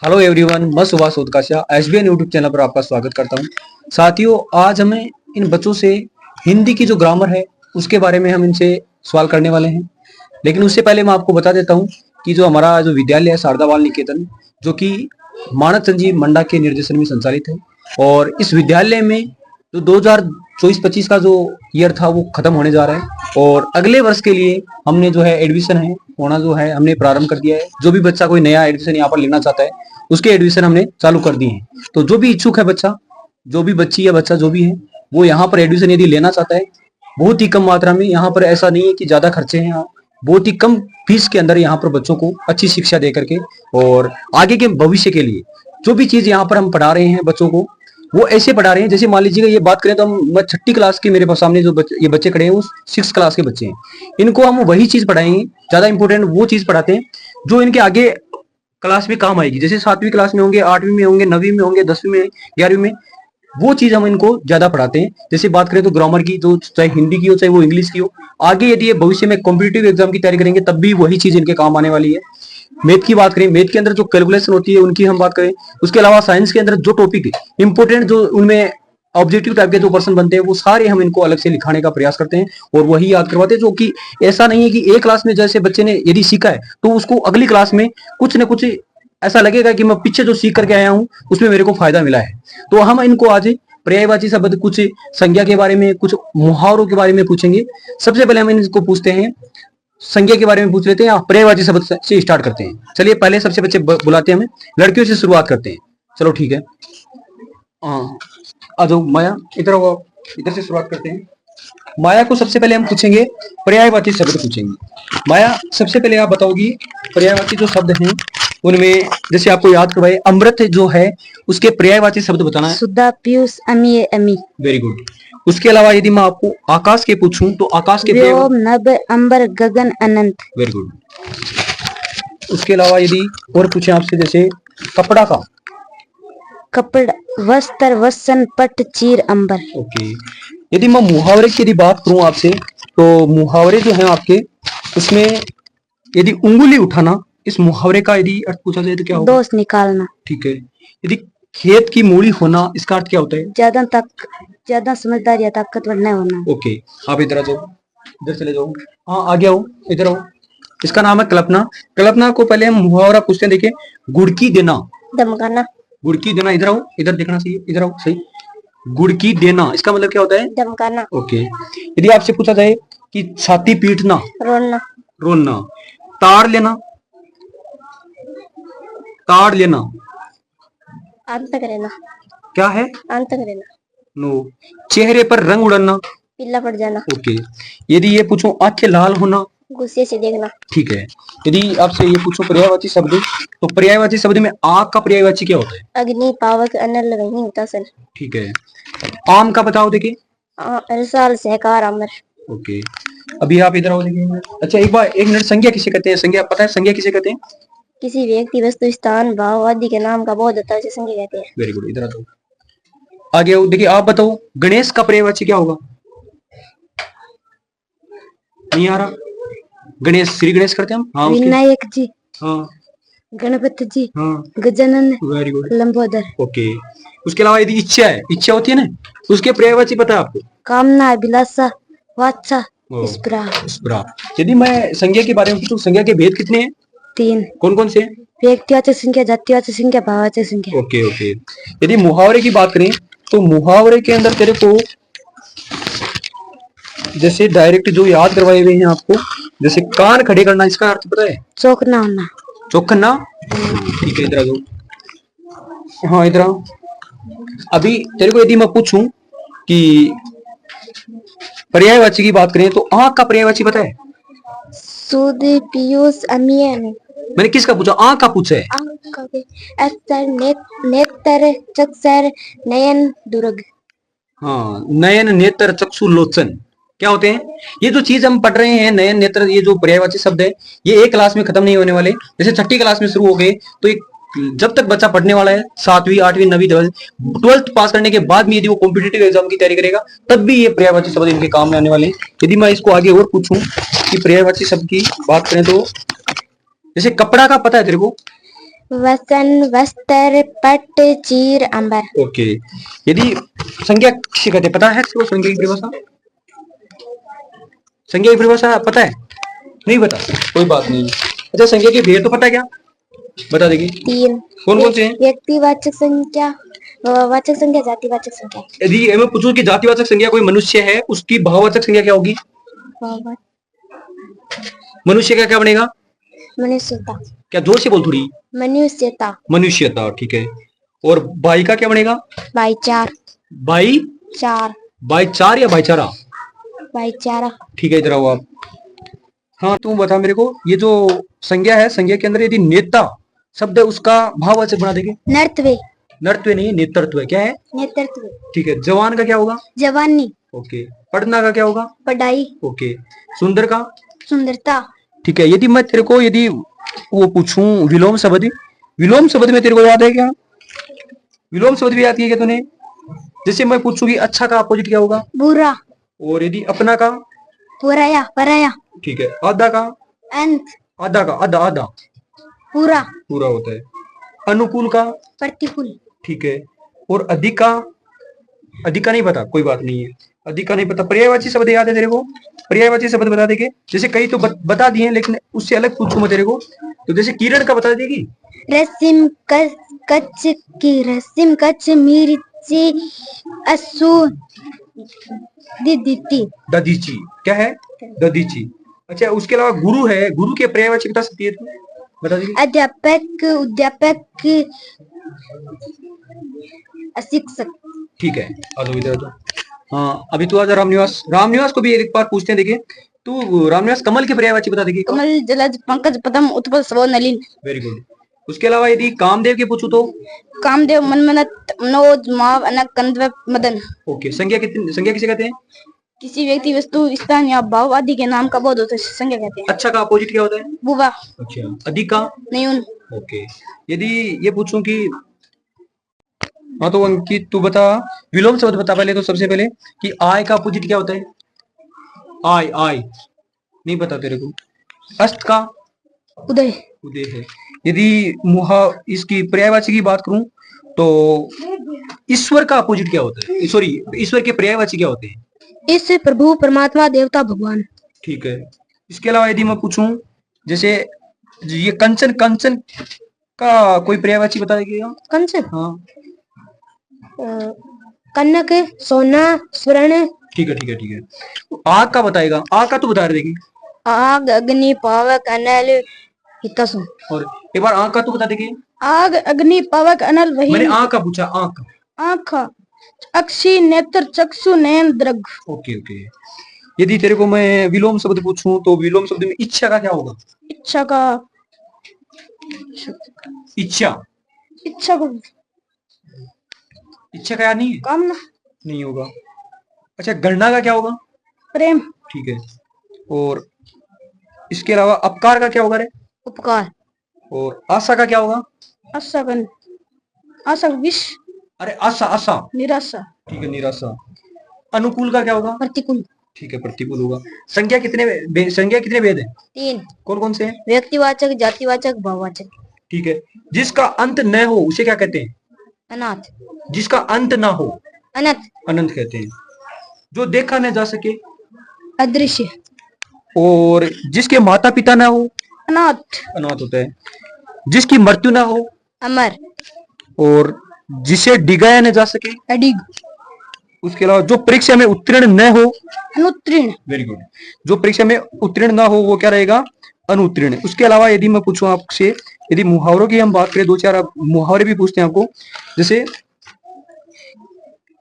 Hello everyone, मैं Subhash ओदकाशा SBN YouTube channel पर आपका स्वागत करता हूं। साथियों, आज हमें इन बच्चों से हिंदी की जो ग्रामर है उसके बारे में हम इनसे सवाल करने वाले हैं। लेकिन उससे पहले मैं आपको बता देता हूं कि जो हमारा जो विद्यालय है शारदा बाल निकेतन, जो कि मानक संजीव मंडा के निर्देशन में संचालित है, और इस विद्यालय में जो 2024-25 का जो ईयर था वो खत्म होने जा रहा है, और अगले वर्ष के लिए हमने जो है एडमिशन है होना जो है हमने प्रारंभ कर दिया है। जो भी बच्चा कोई नया एडमिशन यहाँ पर लेना चाहता है उसके एडमिशन हमने चालू कर दिए हैं। तो जो भी इच्छुक है बच्चा, जो भी बच्ची या बच्चा जो भी है, वो यहाँ पर एडमिशन यदि लेना चाहता है, बहुत ही कम मात्रा में, यहाँ पर ऐसा नहीं है कि ज्यादा खर्चे हैं, बहुत ही कम फीस के अंदर यहाँ पर बच्चों को अच्छी शिक्षा दे करके और आगे के भविष्य के लिए जो भी चीज यहाँ पर हम पढ़ा रहे हैं बच्चों को, वो ऐसे पढ़ा रहे हैं जैसे मान लीजिएगा ये बात करें तो हम 6ठी क्लास के, मेरे पास सामने जो ये बच्चे खड़े हैं वो 6 क्लास के बच्चे हैं। इनको हम वही चीज पढ़ाएंगे, ज्यादा इंपॉर्टेंट वो चीज पढ़ाते हैं जो इनके आगे क्लास में काम आएगी। जैसे 7वीं क्लास में होंगे, 8वीं में होंगे, 9वीं में होंगे, 10वीं में, 11वीं में, वो चीज हम इनको ज्यादा पढ़ाते हैं। जैसे बात करें तो ग्रामर की, जो चाहे हिंदी की हो चाहे वो इंग्लिश की हो, आगे यदि ये भविष्य में कॉम्पिटिटिव एग्जाम की तैयारी करेंगे तब भी वही चीज इनके काम आने वाली है। मैथ की बात करें, मैथ के अंदर जो कैलकुलेशन होती है उनकी हम बात करें, उसके अलावा साइंस के अंदर जो टॉपिक इंपोर्टेंट, जो उनमें ऑब्जेक्टिव टाइप के जो प्रश्न बनते हैं, वो सारे हम इनको अलग से लिखाने का प्रयास करते हैं और वही याद करवाते हैं। जो कि ऐसा नहीं है कि एक क्लास में जैसे बच्चे ने यदि सीखा है तो उसको अगली क्लास में कुछ न कुछ ऐसा लगेगा कि मैं पीछे जो सीख करके आया हूं उसमें मेरे को फायदा मिला है। तो हम इनको आज पर्यायवाची शब्द, कुछ संज्ञा के बारे में, कुछ मुहावरों के बारे में पूछेंगे। सबसे पहले हम इनको पूछते हैं, संज्ञा के बारे में पूछ लेते हैं, पर्यायवाची शब्द से स्टार्ट करते हैं। चलिए पहले सबसे बच्चे बुलाते हैं, हमें लड़कियों से शुरुआत करते हैं। चलो ठीक है, हाँ आ जाओ माया, इधर आओ, इधर से शुरुआत करते हैं। माया को सबसे पहले हम पूछेंगे पर्यायवाची शब्द पूछेंगे। माया, सबसे पहले आप बताओगी पर्यायवाची जो शब्द हैं उनमें, जैसे आपको याद करवाए, अमृत जो है उसके पर्यायवाची शब्द बताना है। सुधा, पीयूष, अमी, अमी। Very good. उसके अलावा यदि मैं आपको आकाश के पूछूं तो आकाश के व्योम, नभ, अंबर, गगन, अनंत। Very good. उसके अलावा यदि और पूछे आपसे, जैसे कपड़ा का, कपड़ा, वस्त्र, वसन, पट, चीर, अंबर। ओके। यदि मैं मुहावरे की यदि बात करूं आपसे, तो मुहावरे जो हैं आपके, उसमें यदि उंगली उठाना, इस मुहावरे का यदि अर्थ पूछा जाए तो क्या होगा? दोष निकालना। ठीक है। यदि खेत की मूली होना, इसका अर्थ क्या होता है? ज्यादा समझदार या ताकतवर न होना। ओके, आप इधर आ जाओ, इधर चले जाओ, हाँ आगे आओ, इधर आओ। इसका नाम है कल्पना। कल्पना को पहले हम मुहावरा पूछते हैं, देखिए, गुड़की देना, धमकाना। गुड़की देना, इधर आओ, इधर देखना चाहिए, इधर आओ, सही। गुड़की देना, इसका मतलब क्या होता है? धमकाना। ओके। यदि आपसे पूछा जाए कि छाती पीटना, रोना। रोना। ताड़ लेना, ताड़ लेना, आंतक रहना। क्या है? आंतक रहना। नो। चेहरे पर रंग उड़ना, पीला पड़ जाना। ओके। यदि ये पूछूं आंखें लाल होना, गुस्से से देखना। ठीक है। यदि आपसे ये पूछूं पर्यायवाची शब्द, तो पर्यायवाची शब्द में आग का पर्यायवाची क्या होता है? अग्नि, पावक, अनल, वही उतासन। ठीक है। आम का बताओ, देखिए। अरसाल, सहकार, अमर। ओके। अभी आप इधर आओ, देखिए। अच्छा, एक बार, एक मिनट, संज्ञा किसे कहते हैं? संज्ञा पता है संज्ञा किसे कहते हैं? किसी व्यक्ति, वस्तु, स्थान, भाव आदि के नाम का बोध होता है, उसे संज्ञा कहते हैं। Very good. इधर आ जाओ, आगे आओ। देखिए, आप बताओ गणेश का पर्यायवाची क्या होगा? नहीं आ रहा? गणेश, श्री गणेश करते हैं हम, हाँ। विनायक जी, हाँ। गणपति जी, हाँ। Gajanan, very good, Lambodar. Okay. उसके अलावा यदि इच्छा है, इच्छा होती है ना, उसके पर्यायवाची पता है आपको? कामना, अभिलाषा, वाचा, स्पृहा। यदि मैं संज्ञा के बारे में पूछूं, संज्ञा के भेद कितने हैं? 3। कौन कौन से? व्यक्तिवाचक संख्या, जातिवाचक संख्या, भाववाचक संख्या। Okay okay. यदि मुहावरे की बात करें तो मुहावरे के अंदर तेरे को जैसे डायरेक्ट जो याद करवाए हुए हैं आपको, जैसे कान खड़े करना, इसका अर्थ पता है? चौकना होना। चौकन्ना, ठीक है। इधर आ जाओ, हाँ इधर आओ। अभी तेरे को यदि मैं पूछूं कि पर्यायवाची की बात करें तो आंख का पर्यायवाची पता है? सुध, पीयूष, अमीय। मैंने किसका पूछा? आंख का पूछा है। नेत्र, चक्षर, नयन, दुर्ग। हाँ, नयन, नेत्र, चक्षु, लोचन क्या होते हैं? ये जो चीज हम पढ़ रहे हैं, नयन, नेत्र, ये जो पर्यायवाची शब्द है, ये एक क्लास में खत्म नहीं होने वाले। जैसे 6ठी क्लास में शुरू हो गए तो एक, जब तक बच्चा पढ़ने वाला है, 7वीं, 8वीं, 9वीं, 12th पास करने के बाद में यदि वो कॉम्पिटिटिव एग्जाम की तैयारी करेगा तब भी ये पर्यायवाची शब्द इनके काम में आने वाले हैं। यदि मैं इसको आगे और पूछूं कि पर्यायवाची शब्द की बात करें तो, जैसे कपड़ा का पता है तेरे को? वसन, वस्त्र, पट, चीर, अंबर। ओके। यदि संज्ञा किसे कहते हैं, पता है इसको संज्ञा की परिभाषा? संज्ञा की परिभाषा पता है? नहीं पता, कोई बात नहीं। अच्छा, संज्ञा के भेद तो पता है क्या? बता देगी। 3 कौन कौन से हैं? व्यक्तिवाचक संख्या, वाचक संख्या, जातिवाचक संख्या। यदि मैं पूछूं कि जातिवाचक संज्ञा कोई मनुष्य है, उसकी भाववाचक संज्ञा क्या होगी? मनुष्य का क्या बनेगा? मनुष्यता। क्या जोर से बोल थोड़ी। मनुष्यता। मनुष्यता, ठीक है। और भाई का क्या बनेगा? भाईचार। भाईचार या भाईचारा? भाईचारा। ठीक है, इधर आओ आप। हाँ, तुम बता मेरे को, ये जो संज्ञा है, संज्ञा के अंदर यदि नेता शब्द है, उसका भाववाचक बना देंगे। नर्तवे। नर्तवे नहीं है, नेतृत्व है। क्या है? नेतृत्व। ठीक है। जवान का क्या होगा? जवानी। ओके। पढ़ना का क्या होगा? पढ़ाई। ओके। सुंदर का? सुंदरता। ठीक है। यदि मैं तेरे को यदि वो पूछूं विलोम शब्द, विलोम शब्द में तेरे को याद है क्या? विलोम शब्द भी याद है क्या तूने? जैसे मैं पूछूं कि अच्छा का अपोजिट क्या होगा? बुरा। और यदि अपना का? पराया। पराया। ठीक है। आधा का? अंत। आधा का? आधा आधा। पूरा। पूरा होता है। अनुकूल का? प्रतिकूल। ठीक है। और अधिक का? अधिक का नहीं पता, कोई बात नहीं है। अधिक का नहीं पता। पर्यायवाची शब्द याद है तेरे को? पर्यायवाची शब्द बता देंगे। जैसे कई तो बता दिए, लेकिन उससे अलग पूछूं मैं तेरे को, तो जैसे किरण का बता देगी। रसिम, कच्च की रसिम, कच्च, मिर्ची, असू, दीदी। ददीची। क्या है? ददीची। अच्छा, उसके अलावा गुरु है, गुरु के पर्यायवाची बता सकती है तू? बता देगी। अध्यापक, उद्यापक, अशिक्षक। ठीक है, आ जाओ इधर आ जाओ। हाँ, अभी तू आजा रामनिवास। रामनिवास को भी एक बार पूछते हैं, देखिए तू रामनिवास कमल के पर्यायवाची बता देगी। कमल, जलज, पंकज, पद्म, उत्पल, सवो, नलिन। Very good. उसके अलावा यदि कामदेव के पूछू तो? कामदेव, मनमनत, मनोज, माव, अनक, कंदव, मदन। ओके। संज्ञा किसे कहते हैं? किसी व्यक्ति, वस्तु, स्थान या भाव आदि के नाम का बोध होता है, संज्ञा कहते हैं। अच्छा का अपोजिट क्या होता है? बुवा। अच्छा। अधिक का? न्यून। ओके। यदि ये पूछूं कि, हाँ तो अंकित तू बता, विलोम शब्द बता पहले तो, सबसे पहले कि आय का अपोजिट क्या होता है? आय आय नहीं पता तेरे को? अस्त का? उदय। उदय है। यदि मुहा इसकी पर्यायवाची की बात करूं तो ईश्वर का अपोजिट क्या होता है? सॉरी, ईश्वर के पर्यायवाची क्या होते हैं? इस प्रभु, परमात्मा, देवता, भगवान। ठीक है। इसके अलावा यदि मैं पूछूं, जैसे ये कंचन, कंचन का कोई पर्यायवाची बता देगा? कंचन। हाँ। कनक, सोना, स्वर्ण। ठीक है, ठीक है, ठीक है। आग का बताएगा? आग का तो बता देगी। आग, अग्नि, पावक, अनल, हितसु। और एक बार आग का तो बता देगी। आग, अग्नि, पावक, अनल, वही। मैंने आग का पूछा, आग का। आँख, अक्षी, नेत्र, चक्षु, नयन, दृग। Okay okay. यदि तेरे को मैं विलोम शब्द पूछूं तो विलोम शब्द में इच्छा का क्या होगा? इच्छा का? इच्छा। इच्छा को? इच्छा का याद नहीं है? कामना। नहीं होगा। अच्छा, गणना का क्या होगा? प्रेम। ठीक है। और इसके अलावा अपकार का क्या होगा रे? उपकार। और आशा का क्या होगा? आशागन, आशा, विष। अरे आशा, आशा। निराशा। ठीक है, निराशा। अनुकूल का क्या होगा? प्रतिकूल। ठीक है, प्रतिकूल होगा। संख्या कितने भेद है? 3। कौन कौन से हैं? व्यक्तिवाचक, जातिवाचक, भाववाचक। ठीक है। जिसका अंत न हो उसे क्या कहते हैं? अनाथ। जिसका अंत ना हो? अनंत। अनंत कहते हैं। जो देखा न जा सके? अदृश्य। और जिसके माता पिता ना हो? अनाथ। अनाथ होता है। जिसकी मृत्यु ना हो? अमर। और जिसे डिगाया न जा सके? अडिग। उसके अलावा जो परीक्षा में उत्तीर्ण न हो? अनुत्तीर्ण। Very good. जो परीक्षा में उत्तीर्ण ना हो वो क्या रहेगा? अनुत्तीर्ण। उसके अलावा यदि मैं पूछूं आपसे, यदि मुहावरों की हम बात करें, 2-4 मुहावरे भी पूछते हैं आपको। जैसे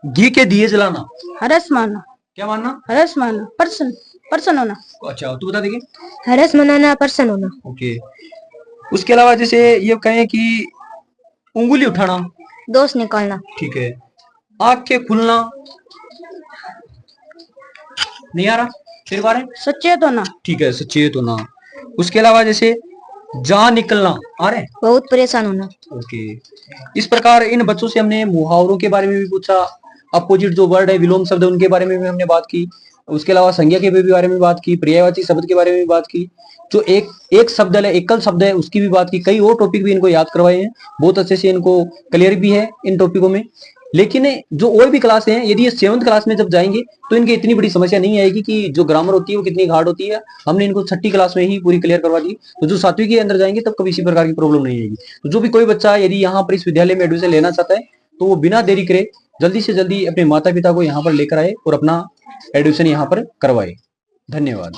घी के दिए जलाना। हरस माना। क्या मानना? हरस माना, प्रसन्न होना। अच्छा, तू बता देगी। हरस मनाना, प्रसन्न होना। ओके। उसके अलावा जैसे ये कहें कि उंगली उठाना। दोष निकालना। ठीक है। आंखें खुलना। नहीं आ रहा? फिर बारे? सचेत होना। ठीक है, सचेत होना। उसके अलावा जैसे जान निकलना। आ रहे? बहुत परेशान होना। ओके। इस प्रकार इन बच्चों से हमने मुहावरों के बारे में भी पूछा, अपोजिट जो वर्ड है, विलोम शब्द, उनके बारे में भी हमने बात की। उसके अलावा संज्ञा के भी बारे में बात की, पर्यायवाची शब्द के बारे में भी बात की, जो एक शब्द है, एकल शब्द है, उसकी भी बात की, कई और टॉपिक भी इनको याद करवाए हैं, बहुत अच्छे से इनको क्लियर भी है इन टॉपिकों में। लेकिन जो और भी क्लास हैं, यदि ये 7th क्लास में जब जाएंगे तो इनकी इतनी बड़ी समस्या नहीं आएगी कि जो ग्रामर होती है वो कितनी हार्ड होती है, हमने इनको 6ठी क्लास में ही पूरी क्लियर करवा दी। तो जो 7वीं के अंदर जाएंगे तब कभी इसी प्रकार की प्रॉब्लम नहीं आएगी। तो जो भी कोई बच्चा यदि यहाँ पर इस विद्यालय में एडमिशन लेना चाहता है तो वो बिना देरी करे जल्दी से जल्दी अपने माता पिता को यहाँ पर लेकर आए और अपना एडमिशन यहाँ पर करवाए। धन्यवाद।